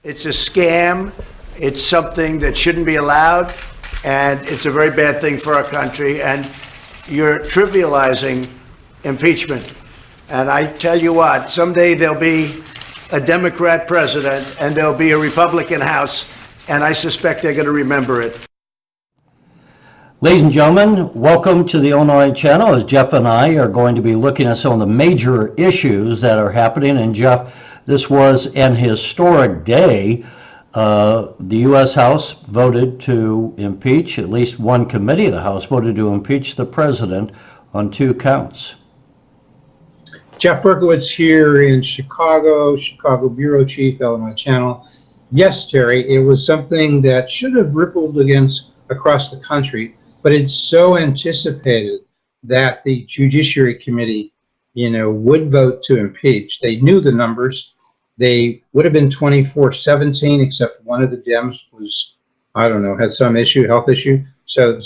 It's a scam. It's something that shouldn't be allowed, and it's a very bad thing for our country. And you're trivializing impeachment. And I tell you what, someday there'll be a Democrat president and there'll be a Republican House, and I suspect they're going to remember it. Ladies and gentlemen, welcome to the Illinois channel, as Jeff and I are going to be looking at some of the major issues that are happening. And Jeff, this was an historic day. The US House voted to impeach, at least one committee of the House voted to impeach the president on 2 counts. Jeff Berkowitz here in Chicago Bureau Chief, Illinois Channel. Yes, Terry, it was something that should have rippled across the country, but it's so anticipated that the Judiciary Committee, would vote to impeach. They knew the numbers. They would have been 24-17, except one of the Dems was, I don't know, had some issue, health issue. So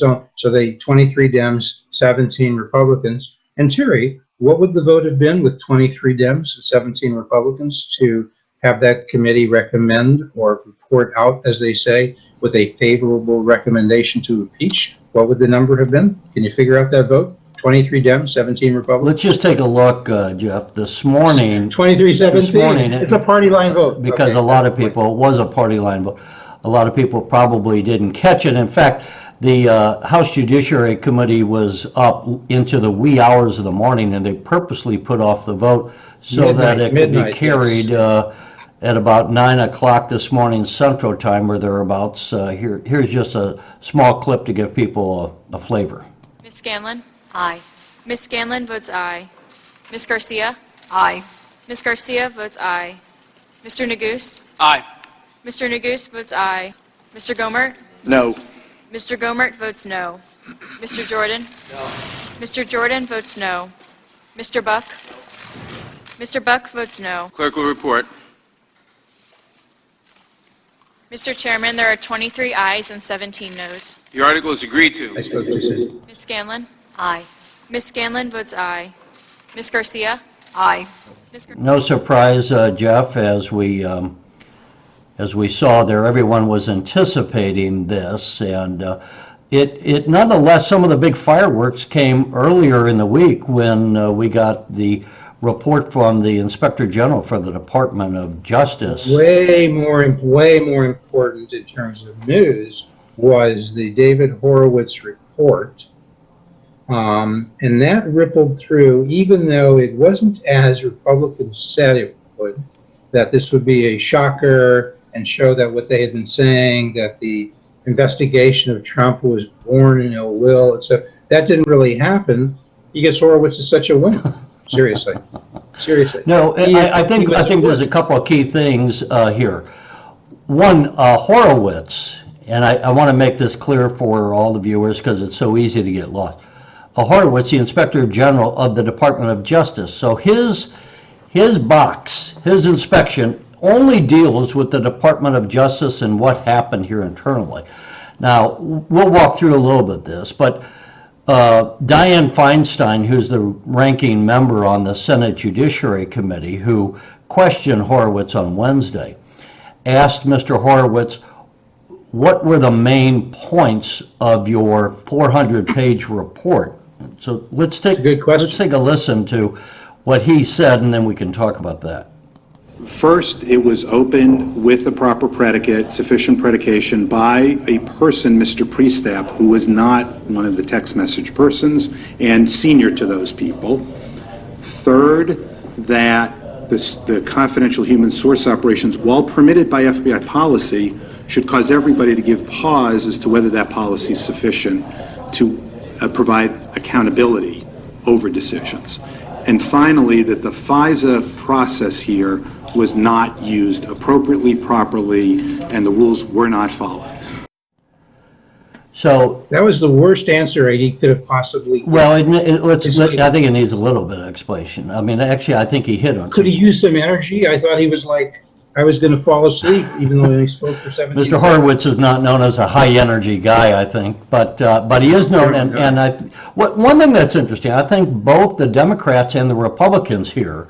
they 23 Dems, 17 Republicans. And Terry, what would the vote have been with 23 Dems and 17 Republicans to have that committee recommend or report out, as they say, with a favorable recommendation to impeach? What would the number have been? Can you figure out that vote? 23 Dems, 17 Republicans? Let's just take a look, Jeff. This morning, 23-17. It's a party line vote. Because a lot of people, it was a party line vote. A lot of people probably didn't catch it. In fact, the House Judiciary Committee was up into the wee hours of the morning, and they purposely put off the vote so that it could be carried at about 9 o'clock this morning Central Time or thereabouts. Here's just a small clip to give people a flavor. Ms. Scanlon? Aye. Ms. Scanlon votes aye. Ms. Garcia? Aye. Ms. Garcia votes aye. Mr. Neguse? Aye. Mr. Neguse votes aye. Mr. Gomert? No. Mr. Gomert votes no. Mr. Jordan? No. Mr. Jordan votes no. Mr. Buck? Mr. Buck votes no. Clerk will report. Mr. Chairman, there are 23 ayes and 17 noes. The article is agreed to. I spoke to Ms. Scanlon? Aye. Ms. Scanlon votes aye. Ms. Garcia? Aye. No surprise, Jeff, as we saw there, everyone was anticipating this, and it nonetheless, some of the big fireworks came earlier in the week when we got the report from the Inspector General for the Department of Justice. Way more important in terms of news was the David Horowitz report. And that rippled through, even though it wasn't as Republicans said it would, that this would be a shocker and show that what they had been saying, that the investigation of Trump was born in ill will, and so that didn't really happen. Because Horowitz is such a winner. Seriously. No, I think there's a couple of key things here. One, Horowitz, and I want to make this clear for all the viewers because it's so easy to get lost. Horowitz, the Inspector General of the Department of Justice. So his box, his inspection, only deals with the Department of Justice and what happened here internally. Now, we'll walk through a little bit of this, but Dianne Feinstein, who's the ranking member on the Senate Judiciary Committee, who questioned Horowitz on Wednesday, asked Mr. Horowitz, what were the main points of your 400-page report? So let's take a listen to what he said, and then we can talk about that. First, it was opened with the proper predicate, sufficient predication by a person, Mr. Priestap, who was not one of the text message persons and senior to those people. Third, that the confidential human source operations, while permitted by FBI policy, should cause everybody to give pause as to whether that policy is sufficient to provide accountability over decisions. And finally, that the FISA process here was not used appropriately, properly, and the rules were not followed. So that was the worst answer he could have possibly given. Well, I think it needs a little bit of explanation. I mean, actually, I think he hit on. Could he use some energy? I thought he was like, I was going to fall asleep, even though he spoke for 17 Mr. Horowitz is not known as a high-energy guy, I think, but he is known. One thing that's interesting, I think both the Democrats and the Republicans here,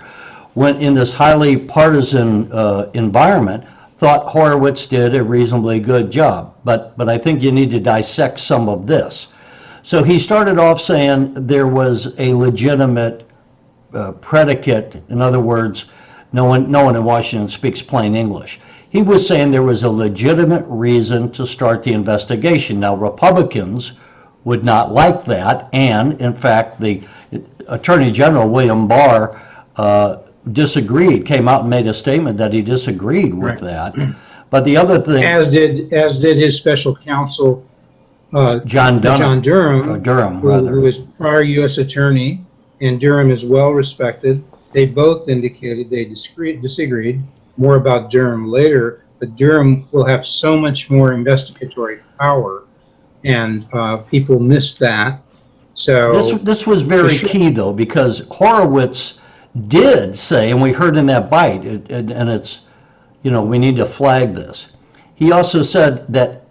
went in this highly partisan environment, thought Horowitz did a reasonably good job, but I think you need to dissect some of this. So he started off saying there was a legitimate predicate. In other words, no one in Washington speaks plain English. He was saying there was a legitimate reason to start the investigation. Now, Republicans would not like that, and in fact, the Attorney General, William Barr, disagreed, came out and made a statement that he disagreed with that. But the other thing... As did his special counsel, John Durham, who is prior U.S. attorney, and Durham is well respected. They both indicated they disagreed. More about Durham later, but Durham will have so much more investigatory power, and people missed that. So this was very key, though, because Horowitz did say, and we heard in that bite, and it's, we need to flag this. He also said that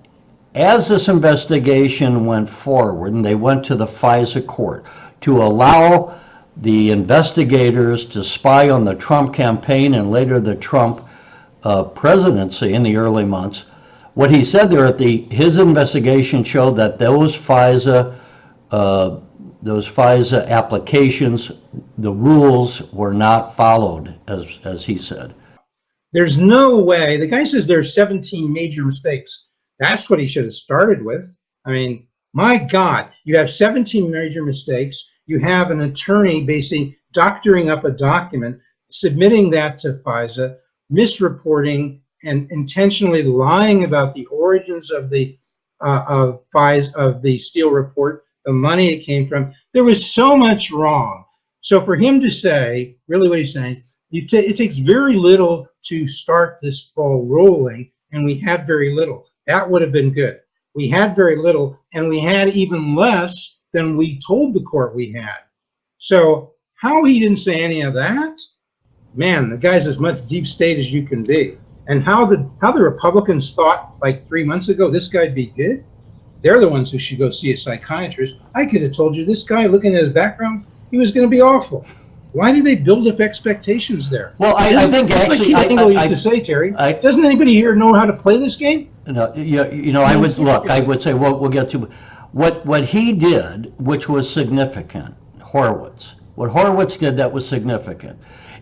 as this investigation went forward, and they went to the FISA court to allow the investigators to spy on the Trump campaign and later the Trump presidency in the early months, what he said there his investigation showed that those FISA applications, the rules were not followed, as he said. There's no way. The guy says there's 17 major mistakes. That's what he should have started with. I mean, my God, you have 17 major mistakes. You have an attorney basically doctoring up a document, submitting that to FISA, misreporting and intentionally lying about the origins of the Steele report, the money it came from. There was so much wrong. So for him to say, really what he's saying, it takes very little to start this ball rolling, and we had very little. That would have been good. We had very little, and we had even less than we told the court we had. So how he didn't say any of that? Man, the guy's as much deep state as you can be. And how the Republicans thought like 3 months ago this guy'd be good, they're the ones who should go see a psychiatrist. I could have told you this guy, looking at his background, he was going to be awful. Why do they build up expectations there? Well, I think actually, like used to say, Terry, doesn't anybody here know how to play this game? No, I would say, well, we'll get to what he did, which was significant. What Horowitz did that was significant,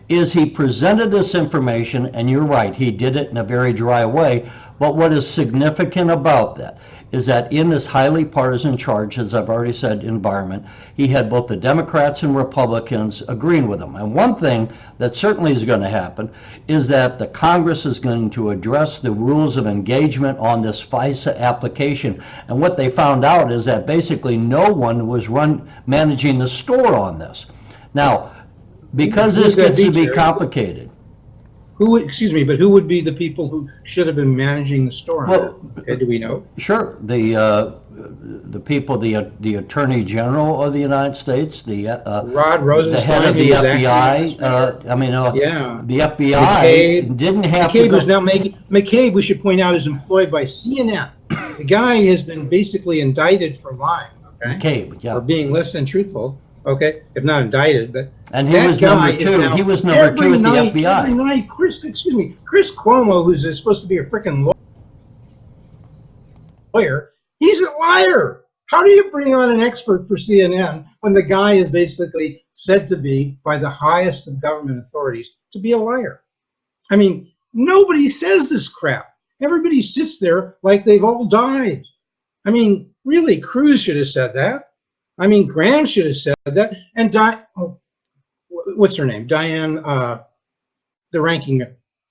is he presented this information, and you're right, he did it in a very dry way. But what is significant about that is that in this highly partisan charge, as I've already said, environment, he had both the Democrats and Republicans agreeing with him. And one thing that certainly is going to happen is that the Congress is going to address the rules of engagement on this FISA application. And what they found out is that basically no one was managing the store on this. Now, because this gets to be complicated. Who would be the people who should have been managing the store? Well, do we know? Sure, the people, the Attorney General of the United States, Rod Rosenstein, the head of the FBI. The FBI didn't have to go. McCabe, we should point out, is employed by CNN. The guy has been basically indicted for lying. Okay, McCabe, yeah, for being less than truthful. Okay, if not indicted, but and he was number two. He was number two at the FBI. Every night, Chris Cuomo, who's supposed to be a freaking lawyer, he's a liar. How do you bring on an expert for CNN when the guy is basically said to be, by the highest of government authorities, to be a liar? I mean, nobody says this crap. Everybody sits there like they've all died. I mean, really, Cruz should have said that. I mean, Graham should have said that. And what's her name? Diane, the ranking,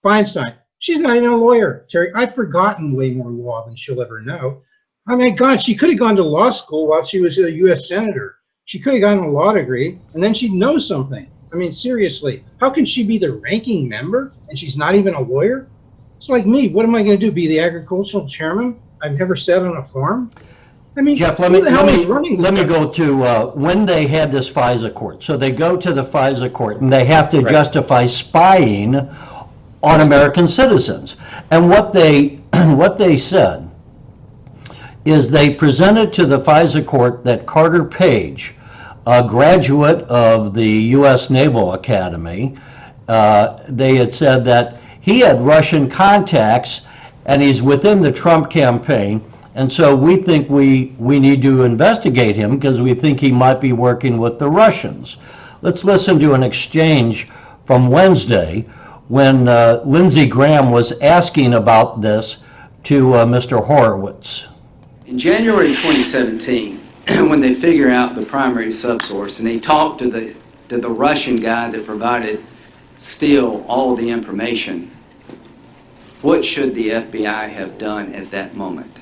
Feinstein. She's not even a lawyer, Terry. I've forgotten way more law than she'll ever know. I mean, God, she could have gone to law school while she was a U.S. senator. She could have gotten a law degree, and then she'd know something. I mean, seriously, how can she be the ranking member and she's not even a lawyer? It's like me. What am I going to do? Be the agricultural chairman? I've never sat on a farm. I mean, Jeff, let me go to when they had this FISA court. So they go to the FISA court, and they have to justify spying on American citizens. And what they said is they presented to the FISA court that Carter Page, a graduate of the U.S. Naval Academy, they had said that he had Russian contacts, and he's within the Trump campaign, and so we think we need to investigate him because we think he might be working with the Russians. Let's listen to an exchange from Wednesday when Lindsey Graham was asking about this to Mr. Horowitz. In January 2017, when they figure out the primary subsource and they talk to the Russian guy that provided Steele all of the information, what should the FBI have done at that moment?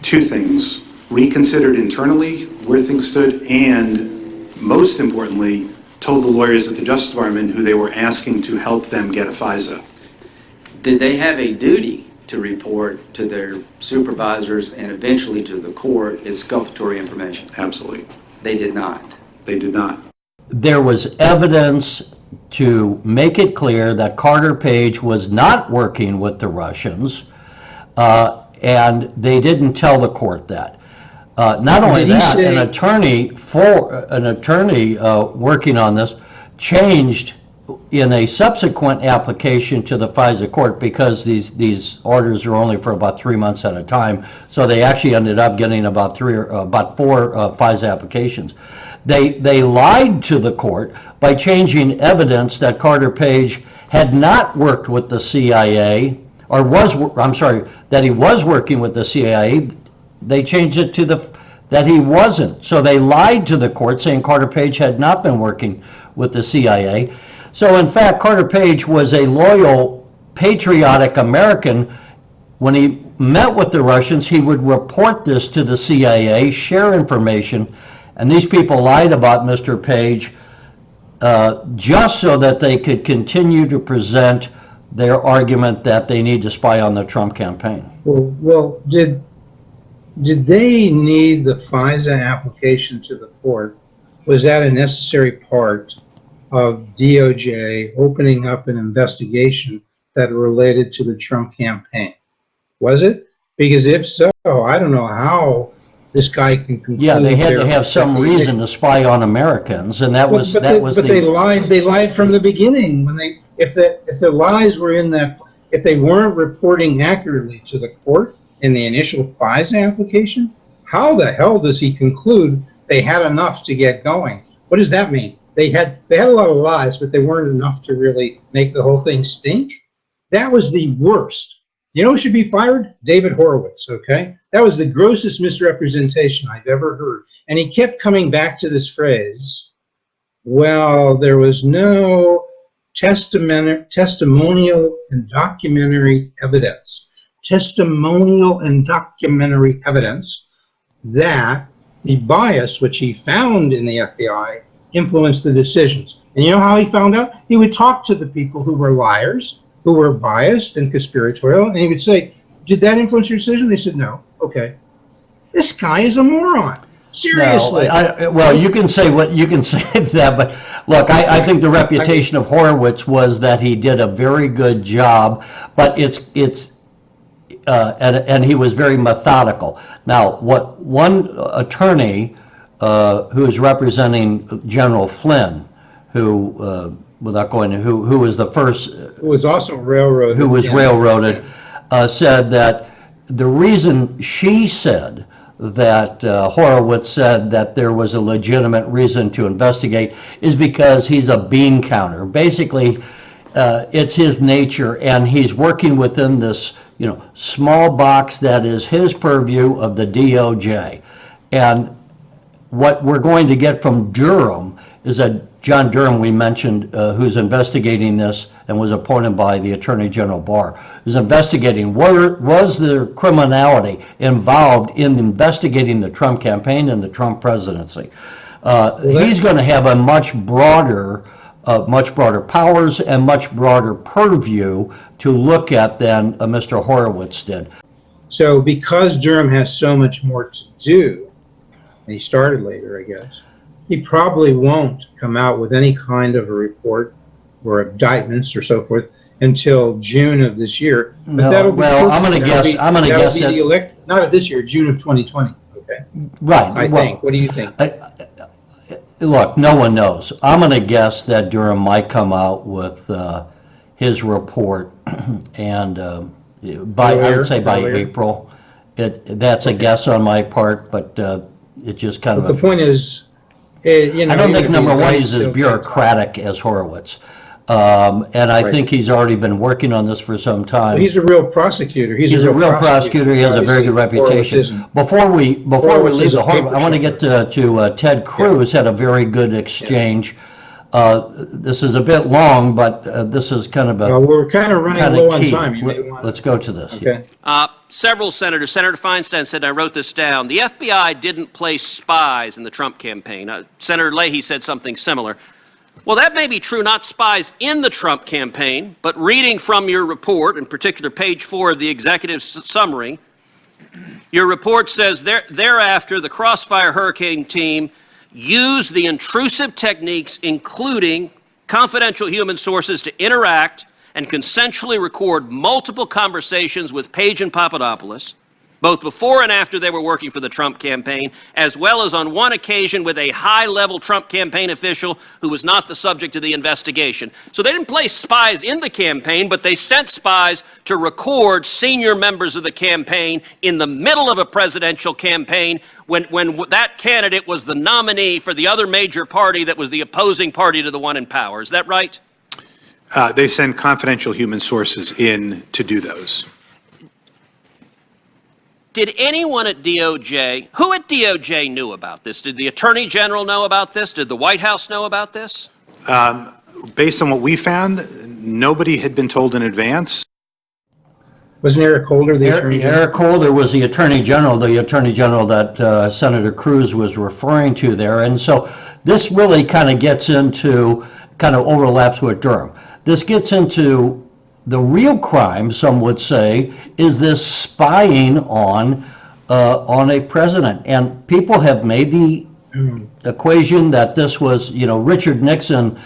Two things: reconsidered internally where things stood, and most importantly, told the lawyers at the Justice Department who they were asking to help them get a FISA. Did they have a duty to report to their supervisors and eventually to the court exculpatory information? Absolutely. They did not. They did not. There was evidence to make it clear that Carter Page was not working with the Russians, and they didn't tell the court that. Not only that, an attorney working on this changed in a subsequent application to the FISA court, because these orders are only for about 3 months at a time, so they actually ended up getting about four FISA applications. They lied to the court by changing evidence that Carter Page had not worked with the CIA, or that he was working with the CIA. They changed it to that he wasn't. So they lied to the court, saying Carter Page had not been working with the CIA. So in fact, Carter Page was a loyal, patriotic American. When he met with the Russians, he would report this to the CIA, share information, and these people lied about Mr. Page just so that they could continue to present their argument that they need to spy on the Trump campaign. Well, did they need the FISA application to the court? Was that a necessary part of DOJ opening up an investigation that related to the Trump campaign? Was it? Because if so, I don't know how this guy can conclude. Yeah, they had to have some reason to spy on Americans, and that was they lied. They lied from the beginning. If the lies were in that, if they weren't reporting accurately to the court in the initial FISA application, how the hell does he conclude they had enough to get going? What does that mean? They had a lot of lies, but they weren't enough to really make the whole thing stink. That was the worst. You know who should be fired? David Horowitz, okay? That was the grossest misrepresentation I've ever heard. And he kept coming back to this phrase, well, there was no testimonial and documentary evidence. Testimonial and documentary evidence that the bias which he found in the FBI influenced the decisions. And you know how he found out? He would talk to the people who were liars, who were biased and conspiratorial, and he would say, did that influence your decision? They said, no. Okay. This guy is a moron. Seriously. No, well, you can say what you can say that, but look, I think the reputation of Horowitz was that he did a very good job, but and he was very methodical. Now, what one attorney who is representing General Flynn, who without going to who was the first, who was also railroaded, said that the reason she said that Horowitz said that there was a legitimate reason to investigate is because he's a bean counter. Basically, it's his nature, and he's working within this, small box that is his purview of the DOJ. And what we're going to get from Durham is that John Durham, we mentioned, who's investigating this and was appointed by the Attorney General Barr, is investigating was there criminality involved in investigating the Trump campaign and the Trump presidency. He's going to have a much broader powers and much broader purview to look at than Mr. Horowitz did. So because Durham has so much more to do, and he started later, I guess, he probably won't come out with any kind of a report or indictments or so forth until June of this year. But No, that'll be well, I'm perfect. going to guess that. Not of this year, June of 2020. Okay. Right. I think. What do you think? Look, no one knows. I'm going to guess that Durham might come out with his report, and I would say by Earlier? April. That's a guess on my part, but it just kind But of. the point is, you know. I don't even think if number he one, does he's as still take bureaucratic as Horowitz. And I Right. think he's already been working on this for some time. time. He's a real prosecutor. He's a real prosecutor, he has a very good Obviously, Horowitz reputation. isn't. Before we Horowitz leave is a the Horowitz, paper I want to get to Ted Cruz, had a very good exchange. This is a bit long, but this is kind of Well, we're kind of running kind low of on key. time. You may want. Let's go to this. Okay. Several senators, Senator Feinstein said, and I wrote this down, the FBI didn't place spies in the Trump campaign. Senator Leahy said something similar. Well, that may be true, not spies in the Trump campaign, but reading from your report, in particular page 4 of the executive summary, your report says, thereafter, the Crossfire Hurricane team used the intrusive techniques, including confidential human sources, to interact and consensually record multiple conversations with Page and Papadopoulos, both before and after they were working for the Trump campaign, as well as on one occasion with a high-level Trump campaign official who was not the subject of the investigation. So they didn't place spies in the campaign, but they sent spies to record senior members of the campaign in the middle of a presidential campaign when that candidate was the nominee for the other major party that was the opposing party to the one in power. Is that right? They send confidential human sources in to do those. Did anyone at DOJ, who at DOJ knew about this? Did the Attorney General know about this? Did the White House know about this? Based on what we found, nobody had been told in advance. Wasn't Eric Holder the attorney? Eric Holder was the Attorney General that Senator Cruz was referring to there. And so this really kind of overlaps with Durham. This gets into the real crime, some would say, is this spying on a president. And people have made the equation that this was, Richard Nixon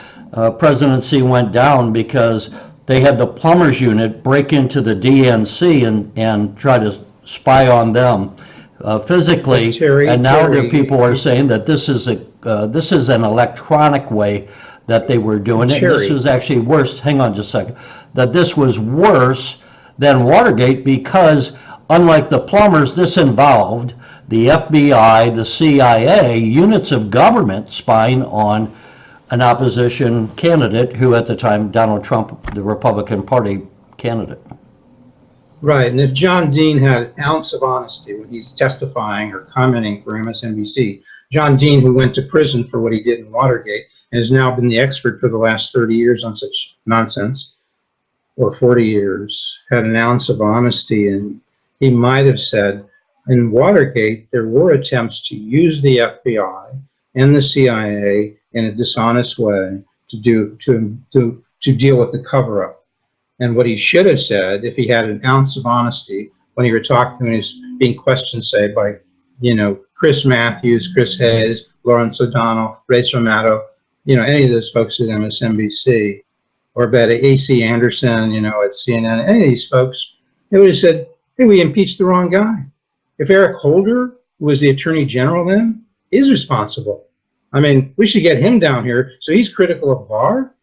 presidency went down because they had the plumbers unit break into the DNC and try to spy on them physically. And now the people are saying that this is an electronic way that they were doing it. This is actually worse. Hang on just a second. That this was worse than Watergate because, unlike the plumbers, this involved the FBI, the CIA, units of government spying on an opposition candidate who at the time, Donald Trump, the Republican Party candidate. Right, and if John Dean had an ounce of honesty when he's testifying or commenting for MSNBC, John Dean, who went to prison for what he did in Watergate and has now been the expert for the last 30 years on such nonsense, or 40 years, had an ounce of honesty, and he might have said, in Watergate, there were attempts to use the FBI and the CIA in a dishonest way to deal with the cover-up. And what he should have said, if he had an ounce of honesty, when he were talking, when he was being questioned, say, by, Chris Matthews, Chris Hayes, Lawrence O'Donnell, Rachel Maddow, any of those folks at MSNBC, or about AC Anderson, at CNN, any of these folks, they would have said, hey, we impeached the wrong guy. If Eric Holder, who was the Attorney General then, is responsible, we should get him down here. So he's critical of Barr.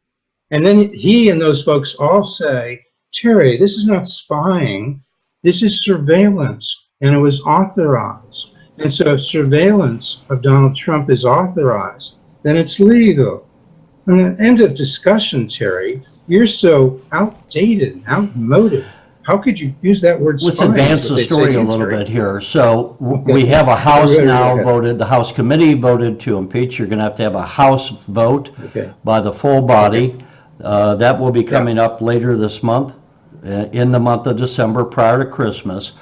And then he and those folks all say, Terry, this is not spying. This is surveillance. And it was authorized. And so if surveillance of Donald Trump is authorized, then it's legal. And the end of discussion, Terry. You're so outdated, outmoded. How could you use that word spying? Let's advance the story a little bit here. So we have a House now voted, the House committee voted to impeach. You're going to have a House vote by the full body. That will be coming up later this month, in the month of December, prior to Christmas.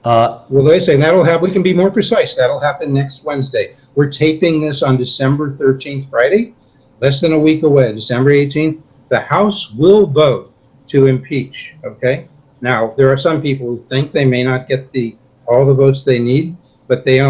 Well, they say that'll happen. We can be more precise. That'll happen next Wednesday. We're taping this on December 13th, Friday, less than a week away, December 18th. The House will vote to impeach, okay? Now, there are some people who think they may not get all the votes they need, but they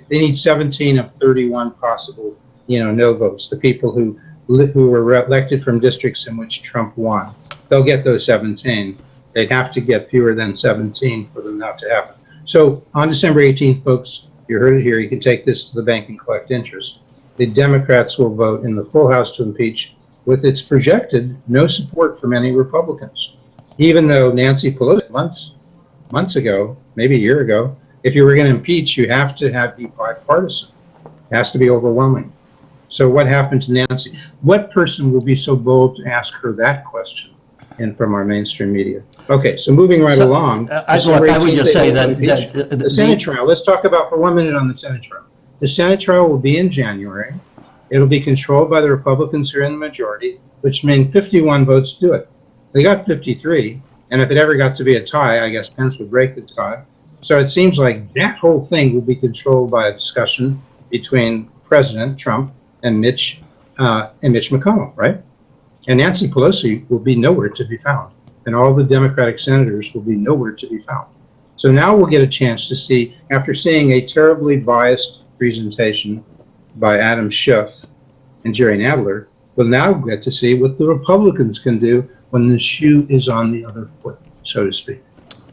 need 17 of 31 possible, no votes. The people who were elected from districts in which Trump won, they'll get those 17. They'd have to get fewer than 17 for them not to happen. So on December 18th, folks, you heard it here. You can take this to the bank and collect interest. The Democrats will vote in the full House to impeach. with its projected no support from any Republicans. Even though Nancy Pelosi months ago, maybe a year ago, if you were going to impeach, you have to be bipartisan. It has to be overwhelming. So what happened to Nancy? What person will be so bold to ask her that question from our mainstream media? Okay, so moving right along. I would just say that the Senate trial, let's talk about for 1 minute on the Senate trial. The Senate trial will be in January. It'll be controlled by the Republicans who are in the majority, which means 51 votes to do it. They got 53, and if it ever got to be a tie, I guess Pence would break the tie. So it seems like that whole thing will be controlled by a discussion between President Trump and Mitch McConnell, right? And Nancy Pelosi will be nowhere to be found, and all the Democratic senators will be nowhere to be found. So now we'll get a chance to see, after seeing a terribly biased presentation by Adam Schiff and Jerry Nadler, we'll now get to see what the Republicans can do when the shoe is on the other foot, so to speak,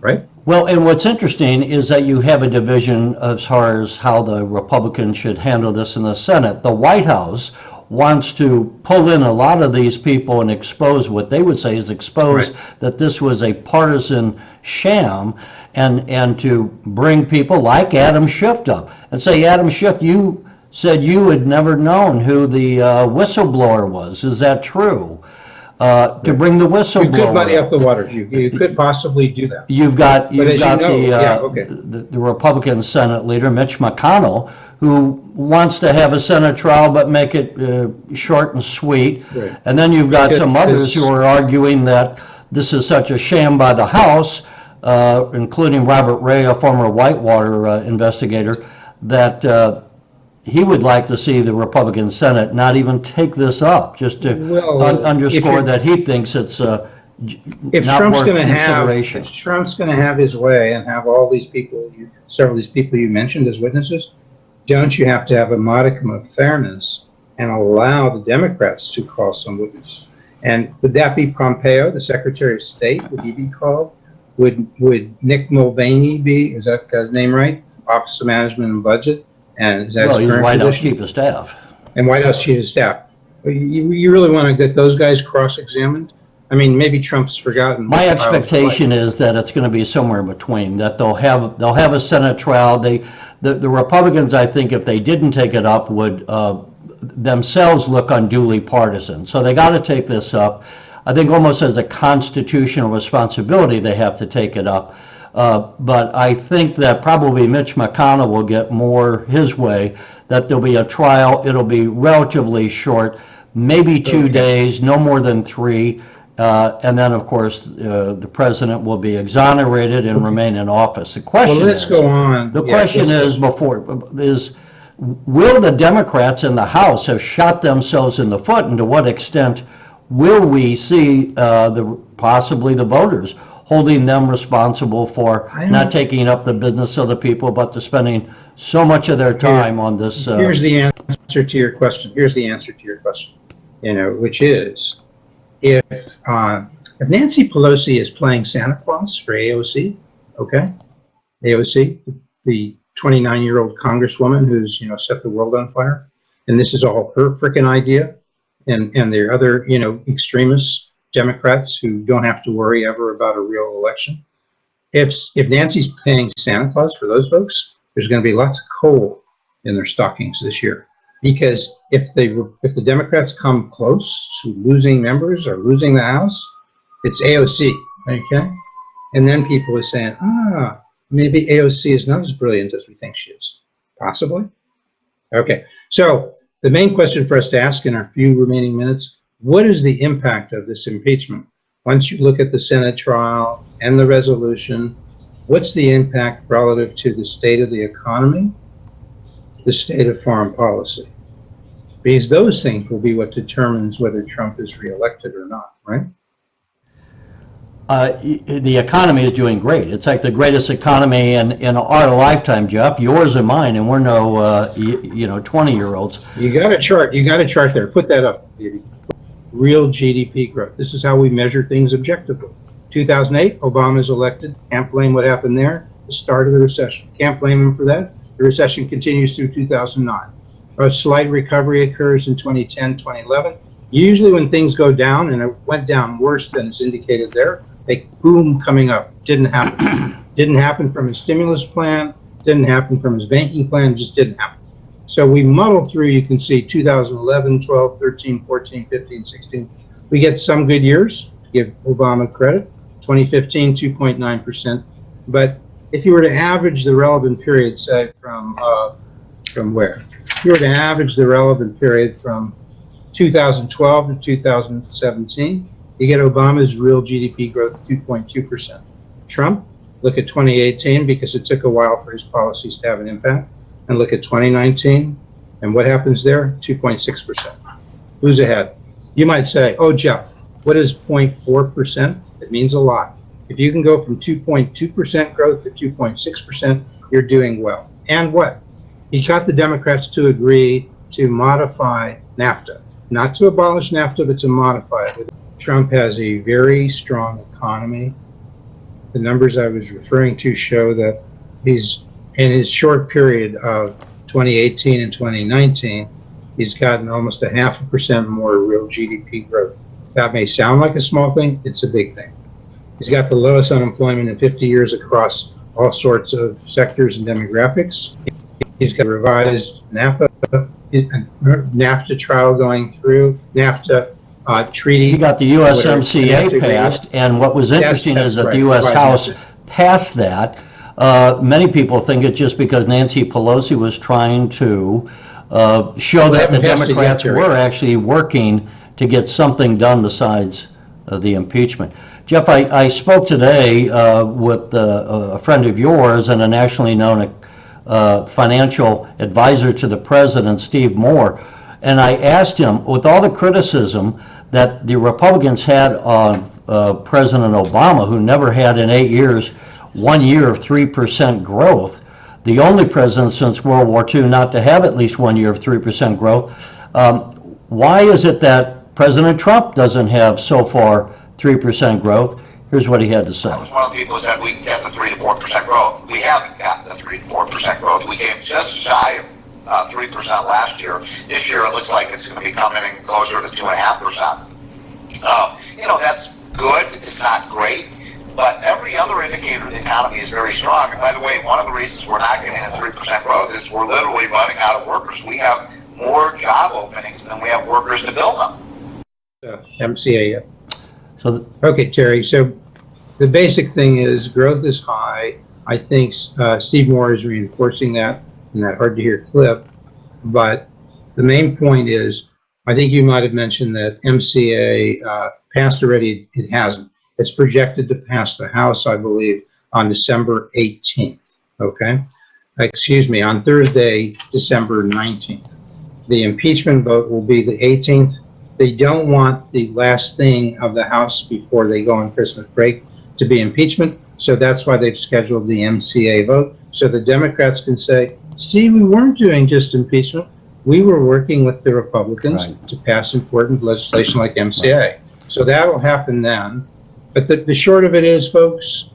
right? Well, and what's interesting is that you have a division as far as how the Republicans should handle this in the Senate. The White House wants to pull in a lot of these people and expose what they would say is expose that this was a partisan sham, and to bring people like Adam Schiff up and say, Adam Schiff, you said you had never known who the whistleblower was. Is that true? To bring the whistleblower. You could muddy up the waters. You could possibly do that. You've got the Republican Senate leader, Mitch McConnell, who wants to have a Senate trial but make it short and sweet. Right. And then you've got some others who are arguing that this is such a sham by the House, including Robert Ray, a former Whitewater investigator, that he would like to see the Republican Senate not even take this up, just to underscore that he thinks it's not worth consideration. If Trump's going to have his way and have all these people, several of these people you mentioned as witnesses, don't you have to have a modicum of fairness and allow the Democrats to call some witness? And would that be Pompeo, the Secretary of State? Would he be called? Would Nick Mulvaney be? Is that guy's name right? Office of Management and Budget. And is that his he's current White House position? Chief of Staff. And White House Chief of Staff. You really want to get those guys cross-examined? I mean, maybe Trump's forgotten. My expectation is that it's going to be somewhere in between. That they'll have a Senate trial. The Republicans, I think, if they didn't take it up, would themselves look unduly partisan. So they got to take this up. I think almost as a constitutional responsibility, they have to take it up. But I think that probably Mitch McConnell will get more his way, that there'll be a trial. It'll be relatively short, maybe 2 days, no more than 3. And then, of course, the president will be exonerated and remain in office. The question let's go on. The question is, will the Democrats in the House have shot themselves in the foot, and to what extent will we see possibly the voters holding them responsible for not taking up the business of the people, but to spending so much of their time on this? Here's the answer to your question. Which is, if Nancy Pelosi is playing Santa Claus for AOC, okay? AOC, the 29-year-old congresswoman who's, set the world on fire, and this is all her frickin' idea, and there are other, extremists, Democrats who don't have to worry ever about a real election. If Nancy's paying Santa Claus for those folks, there's going to be lots of coal in their stockings this year. Because if the Democrats come close to losing members or losing the House, it's AOC, okay? And then people are saying, maybe AOC is not as brilliant as we think she is. Possibly. Okay, so the main question for us to ask in our few remaining minutes, what is the impact of this impeachment? Once you look at the Senate trial and the resolution, what's the impact relative to the state of the economy, the state of foreign policy? Because those things will be what determines whether Trump is reelected or not, right? The economy is doing great. It's like the greatest economy in our lifetime, Jeff, yours and mine, and we're no 20-year-olds. You got a chart there. Put that up, baby. Real GDP growth. This is how we measure things objectively. 2008, Obama's elected. Can't blame what happened there. The start of the recession. Can't blame him for that. The recession continues through 2009. A slight recovery occurs in 2010, 2011. Usually when things go down, and it went down worse than is indicated there, a boom coming up. Didn't happen. Didn't happen from his stimulus plan, didn't happen from his banking plan, just didn't happen. So we muddle through, you can see 2011, 12, 13, 14, 15, 16. We get some good years, give Obama credit, 2015, 2.9%. But if you were to average the relevant period, say from where? If you were to average the relevant period from 2012 to 2017, you get Obama's real GDP growth 2.2%. Trump, look at 2018 because it took a while for his policies to have an impact, and look at 2019, and what happens there? 2.6%. Who's ahead? You might say, oh, Jeff, what is 0.4%? It means a lot. If you can go from 2.2% growth to 2.6%, you're doing well. And what? He got the Democrats to agree to modify NAFTA. Not to abolish NAFTA, but to modify it. Trump has a very strong economy. The numbers I was referring to show that he's, in his short period of 2018 and 2019, he's gotten almost 0.5% more real GDP growth. That may sound like a small thing, it's a big thing. He's got the lowest unemployment in 50 years across all sorts of sectors and demographics. He's got a revised NAFTA trial going through, NAFTA treaty. You got the USMCA passed, and what was interesting is that the US House passed that. Many people think it's just because Nancy Pelosi was trying to show that the Democrats were actually working to get something done besides the impeachment. Jeff, I spoke today with a friend of yours and a nationally known financial advisor to the president, Steve Moore, and I asked him, with all the criticism that the Republicans had on President Obama, who never had in 8 years 1 year of 3% growth, the only president since World War II not to have at least 1 year of 3% growth, why is it that President Trump doesn't have so far 3% growth? Here's what he had to say. I was one of the people who said we can get the 3 to 4% growth. We haven't gotten the 3 to 4% growth. We came just shy of 3% last year. This year it looks like it's going to be coming in closer to 2.5%. That's good. It's not great. But every other indicator of the economy is very strong. And by the way, one of the reasons we're not getting a 3% growth is we're literally running out of workers. We have more job openings than we have workers to fill them. MCA. So, okay, Terry. So the basic thing is growth is high. I think Steve Moore is reinforcing that in that hard to hear clip. But the main point is, I think you might have mentioned that MCA passed already. It hasn't. It's projected to pass the House, I believe, on December 18th. Okay? Excuse me, on Thursday, December 19th. The impeachment vote will be the 18th. They don't want the last thing of the House before they go on Christmas break to be impeachment, so that's why they've scheduled the MCA vote, so the Democrats can say, see, we weren't doing just impeachment, we were working with the Republicans to pass important legislation like MCA. So that'll happen then. But the short of it is, folks,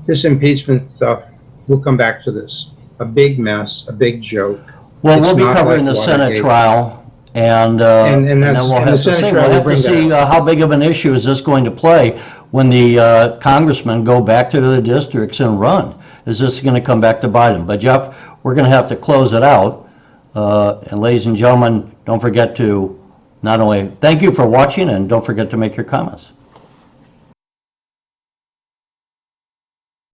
this impeachment stuff, we'll come back to this. A big mess, a big joke. well, we'll be covering the Senate trial. And then we'll have to see how big of an issue is this going to play when the congressmen go back to the districts and run. Is this going to come back to bite them? But Jeff, we're going to have to close it out. And ladies and gentlemen, don't forget to not only thank you for watching, and don't forget to make your comments.